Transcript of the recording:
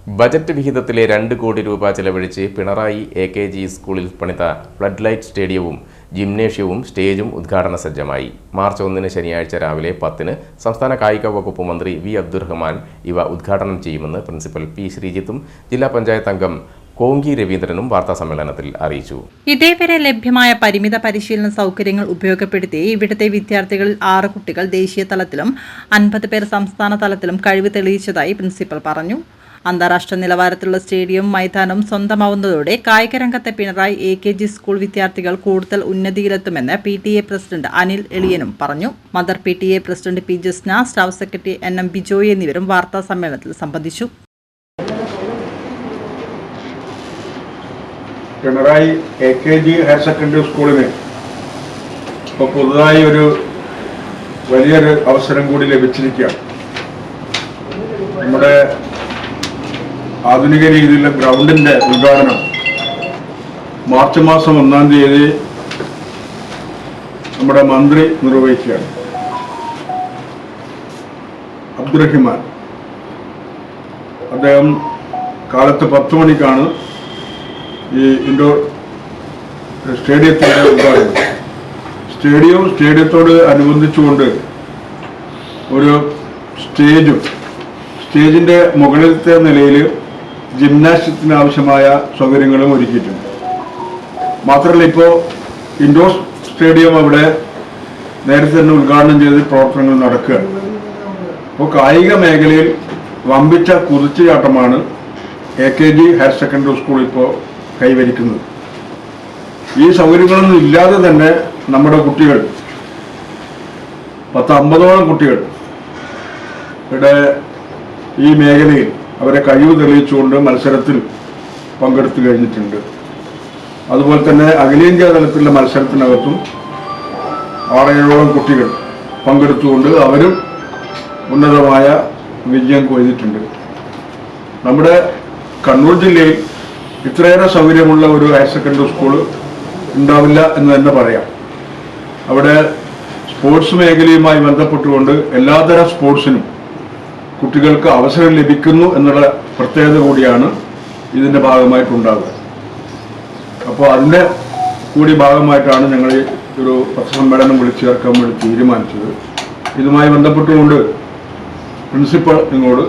Budget വിഹിതത്തിലെ 2 കോടി രൂപ ചെലവഴിച്ച് പിണറായി AKG സ്കൂളിൽ പണിത ഫ്ലഡ് ലൈറ്റ് സ്റ്റേഡിയവും ജിംനേഷ്യവും സ്റ്റേജും ഉദ്ഘാടന സജ്ജമായി. മാർച്ച് 1 ശനിയാഴ്ച രാവിലെ 10 സംസ്ഥാന കായിക വകുപ്പ് മന്ത്രി വി അബ്ദുറഹ്മാൻ ഇവ ഉദ്ഘാടനം ചെയ്യുമെന്ന് പ്രിൻസിപ്പൽ പി ശ്രീജിത്തും ജില്ലാ പഞ്ചായത്ത് അംഗം കോങ്കി രവീന്ദ്രനും വാർത്താസമ്മേളനത്തിൽ അറിയിച്ചു. ഇതേവരെ ലഭ്യമായ പരിമിത പരിശീലന സൗകര്യങ്ങൾ ഉപയോഗപ്പെടുത്തി ഇവിടുത്തെ വിദ്യാർത്ഥികളിൽ 6 കുട്ടികൾ ദേശീയ തലത്തിലും 50 പേർ സംസ്ഥാന തലത്തിലും കഴിവ് തെളിയിച്ചതായി പ്രിൻസിപ്പൽ പറഞ്ഞു. അന്താരാഷ്ട്ര നിലവാരത്തിലുള്ള സ്റ്റേഡിയം മൈതാനവും സ്വന്തമാവുന്നതോടെ കായിക രംഗത്തെ പിണറായി AKG സ്കൂൾ വിദ്യാർത്ഥികൾ കൂടുതൽ ഉന്നതിയിലെത്തുമെന്ന് PTA പ്രസിഡന്റ് അനിൽ എളിയനും പറഞ്ഞു. Mother PTA president P Jasna, staff secretary NM Bijoy എന്നിവരും വാർത്താ സമ്മേളനത്തിൽ സംബന്ധിച്ചു. പിണറായി AKG ഹയർ സെക്കൻഡറി സ്കൂളിന് ഇപ്പോൾ പുതുതായി ഒരു വലിയൊരു അവസരം കൂടി ലഭിച്ചിരിക്കുകയാണ്. നമ്മുടെ ആധുനിക രീതിയിലുള്ള ഗ്രൗണ്ടിൻ്റെ ഉദ്ഘാടനം മാർച്ച് മാസം 1-ാം തീയതി നമ്മുടെ മന്ത്രി നിർവഹിക്കുകയാണ്. അബ്ദുറഹിമാൻ അദ്ദേഹം കാലത്ത് 10 മണിക്കാണ് ഈ ഇൻഡോർ സ്റ്റേഡിയത്തിൻ്റെ ഉദ്ഘാടനം. സ്റ്റേഡിയത്തോട് അനുബന്ധിച്ചുകൊണ്ട് ഒരു സ്റ്റേജിൻ്റെ മുകളിലത്തെ നിലയിൽ ജിംനാസ്റ്റിക്സിന് ആവശ്യമായ സൗകര്യങ്ങളും ഒരുക്കിയിട്ടുണ്ട്. മാത്രമല്ല, ഇപ്പോൾ ഇൻഡോർ സ്റ്റേഡിയം അവിടെ നേരത്തെ തന്നെ ഉദ്ഘാടനം ചെയ്ത് പ്രവർത്തനങ്ങൾ നടക്കുകയാണ്. അപ്പോൾ കായിക മേഖലയിൽ വമ്പിച്ച കുതിച്ചുചാട്ടമാണ് AKG ഹയർ സെക്കൻഡറി സ്കൂൾ ഇപ്പോൾ കൈവരിക്കുന്നത്. ഈ സൗകര്യങ്ങളൊന്നും ഇല്ലാതെ തന്നെ നമ്മുടെ കുട്ടികൾ 50-ഓളം കുട്ടികൾ ഇവിടെ ഈ മേഖലയിൽ അവരെ കഴിവ് തെളിയിച്ചുകൊണ്ട് മത്സരത്തിൽ പങ്കെടുത്തു കഴിഞ്ഞിട്ടുണ്ട്. അതുപോലെ തന്നെ അഖിലേന്ത്യാ തലത്തിലുള്ള മത്സരത്തിനകത്തും 6-7ഓളം കുട്ടികൾ പങ്കെടുത്തുകൊണ്ട് അവരും ഉന്നതമായ വിജയം കൊയ്തിട്ടുണ്ട്. നമ്മുടെ കണ്ണൂർ ജില്ലയിൽ ഇത്രയേറെ സൗകര്യമുള്ള ഒരു ഹയർ സെക്കൻഡറി സ്കൂൾ ഉണ്ടാവില്ല എന്ന് തന്നെ പറയാം. അവിടെ സ്പോർട്സ് മേഖലയുമായി ബന്ധപ്പെട്ടുകൊണ്ട് എല്ലാതരം സ്പോർട്സിനും കുട്ടികൾക്ക് അവസരം ലഭിക്കുന്നു എന്നുള്ള പ്രത്യേകത കൂടിയാണ് ഇതിൻ്റെ ഭാഗമായിട്ടുണ്ടാകുക. അപ്പോൾ അതിൻ്റെ കൂടി ഭാഗമായിട്ടാണ് ഞങ്ങൾ ഒരു പത്രസമ്മേളനം വിളിച്ചു ചേർക്കാൻ വേണ്ടി തീരുമാനിച്ചത്. ഇതുമായി ബന്ധപ്പെട്ടുകൊണ്ട് പ്രിൻസിപ്പൽ നിങ്ങളോട്